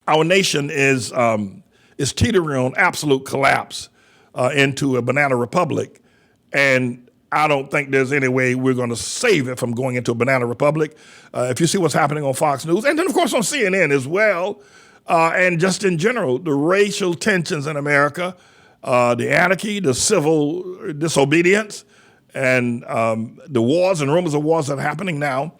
Our nation is teetering on absolute collapse into a banana republic, and I don't think there's any way we're going to save it from going into a banana republic. If you see what's happening on Fox News, and then of course on CNN as well, and just in general, the racial tensions in America, the anarchy, the civil disobedience, and the wars and rumors of wars that are happening now.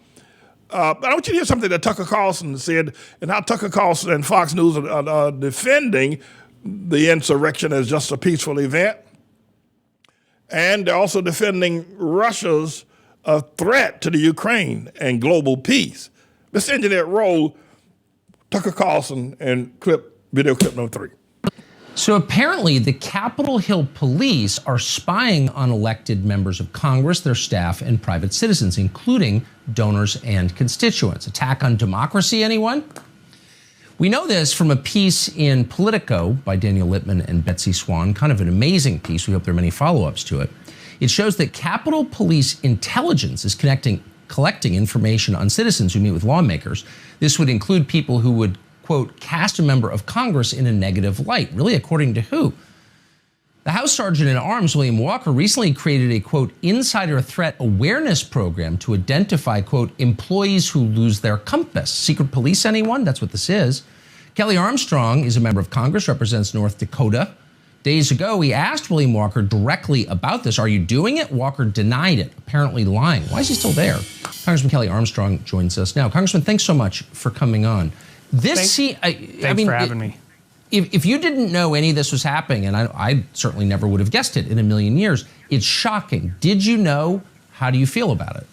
But I want you to hear something that Tucker Carlson said, and how Tucker Carlson and Fox News are defending the insurrection as just a peaceful event. And they're also defending Russia's threat to the Ukraine and global peace. Mr. Engineer, roll Tucker Carlson and video clip number 3. So apparently the Capitol Hill police are spying on elected members of Congress, their staff, and private citizens, including donors and constituents. Attack on democracy, anyone? We know this from a piece in Politico by Daniel Littman and Betsy Swan, kind of an amazing piece. We hope there are many follow-ups to it. It shows that Capitol Police intelligence is collecting information on citizens who meet with lawmakers. This would include people who would, quote, cast a member of Congress in a negative light. Really, according to who? The House Sergeant at Arms, William Walker, recently created a, quote, insider threat awareness program to identify, quote, employees who lose their compass. Secret police, anyone? That's what this is. Kelly Armstrong is a member of Congress, represents North Dakota. Days ago, we asked William Walker directly about this. Are you doing it? Walker denied it, apparently lying. Why is he still there? Congressman Kelly Armstrong joins us now. Congressman, thanks so much for coming on. Thanks for having me. If you didn't know any of this was happening, and I certainly never would have guessed it in a million years, it's shocking. Did you know? How do you feel about it?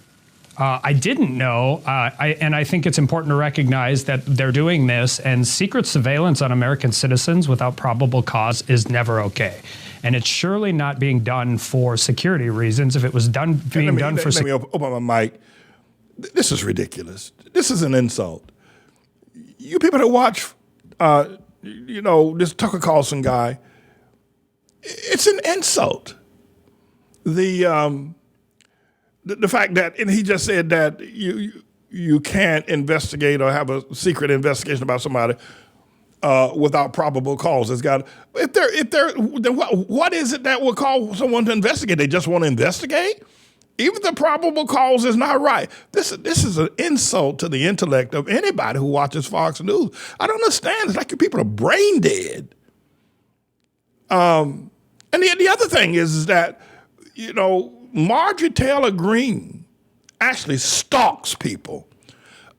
I didn't know, and I think it's important to recognize that they're doing this, and secret surveillance on American citizens without probable cause is never okay. And it's surely not being done for security reasons. If it was done for let me open my mic. This is ridiculous. This is an insult. You people that watch, this Tucker Carlson guy, it's an insult. The fact that, and he just said that you can't investigate or have a secret investigation about somebody without probable cause. Then what is it that will cause someone to investigate? They just want to investigate? Even the probable cause is not right. This is an insult to the intellect of anybody who watches Fox News. I don't understand. It's like you people are brain dead. And the other thing is that, Marjorie Taylor Greene actually stalks people.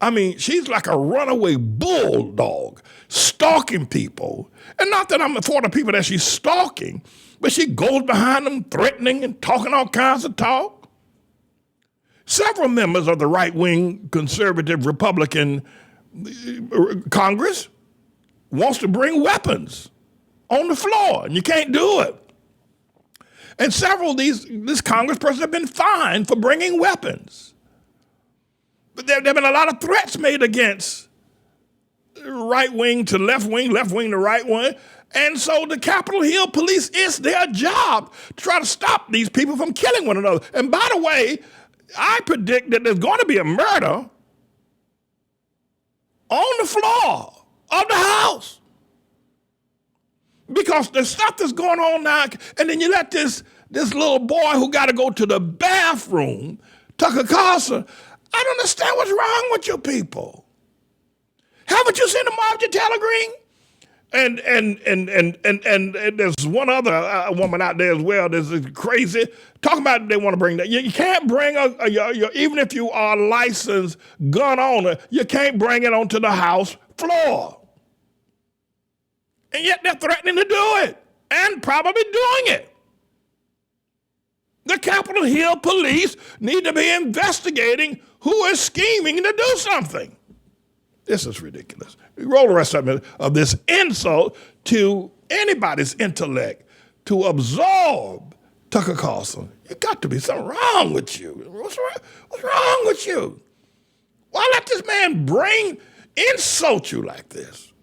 I mean, she's like a runaway bulldog, stalking people. And not that I'm for the people that she's stalking, but she goes behind them, threatening and talking all kinds of talk. Several members of the right-wing conservative Republican Congress wants to bring weapons on the floor, and you can't do it. And several of this congresspersons have been fined for bringing weapons. But there have been a lot of threats made against right wing to left wing to right wing. And so the Capitol Hill police, it's their job to try to stop these people from killing one another. And by the way, I predict that there's going to be a murder on the floor of the House. Because the stuff that's going on now, and then you let this little boy who got to go to the bathroom, Tucker Carlson, I don't understand what's wrong with you people. Haven't you seen the Marjorie Taylor Greene? And there's one other woman out there as well that's crazy, talking about they want to bring that. You can't bring, even if you are a licensed gun owner, you can't bring it onto the House floor. And yet they're threatening to do it and probably doing it. The Capitol Hill police need to be investigating who is scheming to do something. This is ridiculous. Roll the rest of this insult to anybody's intellect to absorb Tucker Carlson. You got to be something wrong with you. What's wrong with you? Why let this man insult you like this?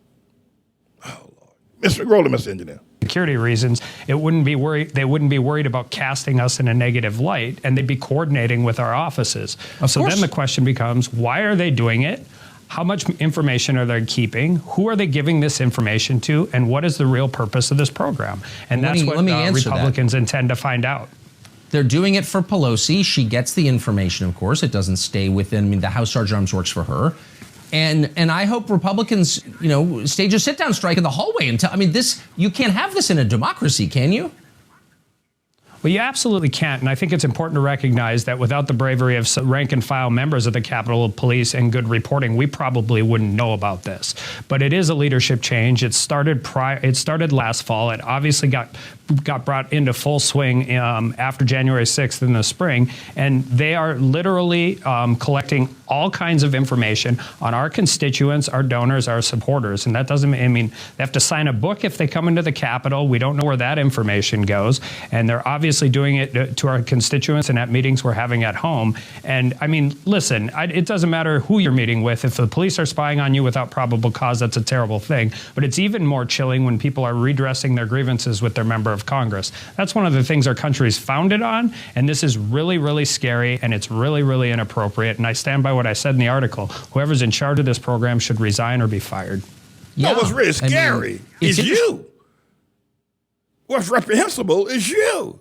Oh, Lord. Mr. Engineer. Security reasons, they wouldn't be worried about casting us in a negative light, and they'd be coordinating with our offices. So then the question becomes, why are they doing it? How much information are they keeping? Who are they giving this information to? And what is the real purpose of this program? And that's what Republicans intend to find out. They're doing it for Pelosi. She gets the information, of course. It doesn't stay within, I mean, the House Sergeant Arms works for her. And I hope Republicans, stage a sit-down strike in the hallway and tell, I mean, you can't have this in a democracy, can you? Well, you absolutely can't. And I think it's important to recognize that without the bravery of rank and file members of the Capitol Police and good reporting, we probably wouldn't know about this. But it is a leadership change. It started last fall. It obviously got brought into full swing after January 6th in the spring. And they are literally collecting all kinds of information on our constituents, our donors, our supporters. And that doesn't mean they have to sign a book if they come into the Capitol. We don't know where that information goes. And they're obviously doing it to our constituents and at meetings we're having at home. And I mean, listen, it doesn't matter who you're meeting with. If the police are spying on you without probable cause, that's a terrible thing. But it's even more chilling when people are redressing their grievances with their member of Congress. That's one of the things our country is founded on. And this is really, really scary. And it's really, really inappropriate. And I stand by what I said in the article. Whoever's in charge of this program should resign or be fired. Yeah, no, what's really scary is you. What's reprehensible is you.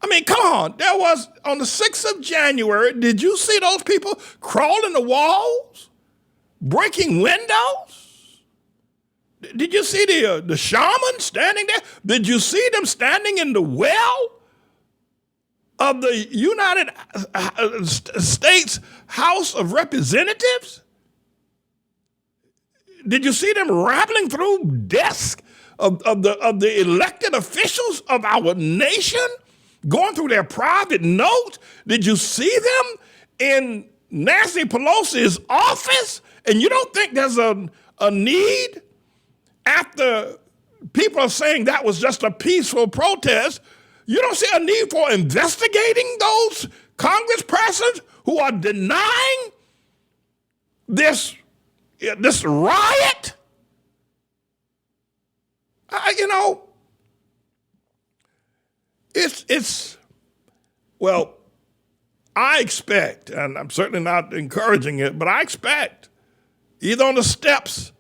I mean, come on. There was, on the 6th of January, did you see those people crawling the walls, breaking windows? Did you see the shaman standing there? Did you see them standing in the well of the United States House of Representatives? Did you see them rattling through desks of the elected officials of our nation? Going through their private notes? Did you see them in Nancy Pelosi's office? And you don't think there's a need after people are saying that was just a peaceful protest? You don't see a need for investigating those congresspersons who are denying this riot? Well, I expect, and I'm certainly not encouraging it, but I expect either on the steps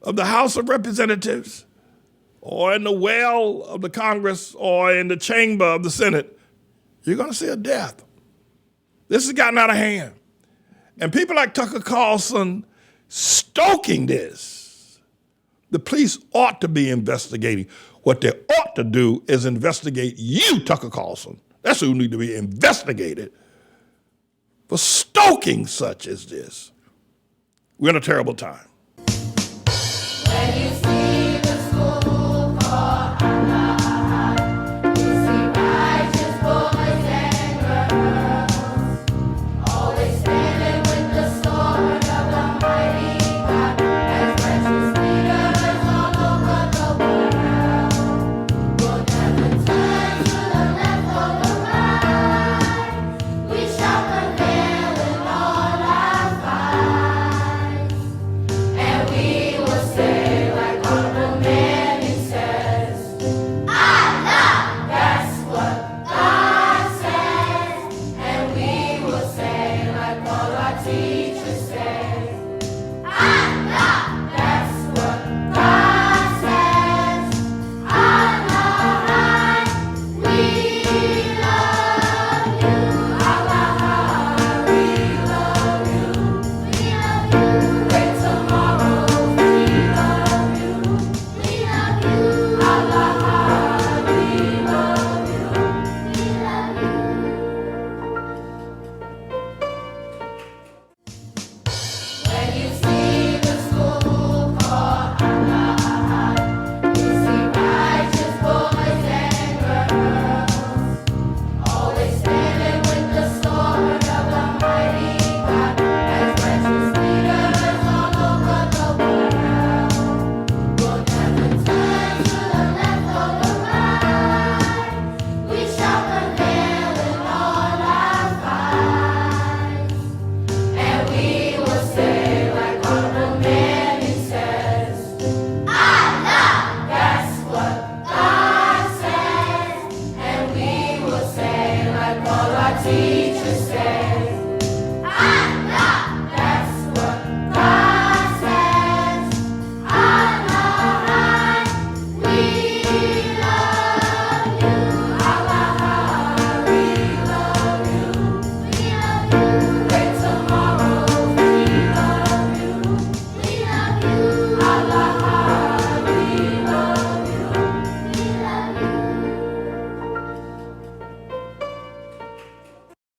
of the House of Representatives or in the well of the Congress or in the chamber of the Senate, you're going to see a death. This has gotten out of hand. And people like Tucker Carlson stoking this. The police ought to be investigating. What they ought to do is investigate you, Tucker Carlson. That's who need to be investigated for stoking such as this. We're in a terrible time.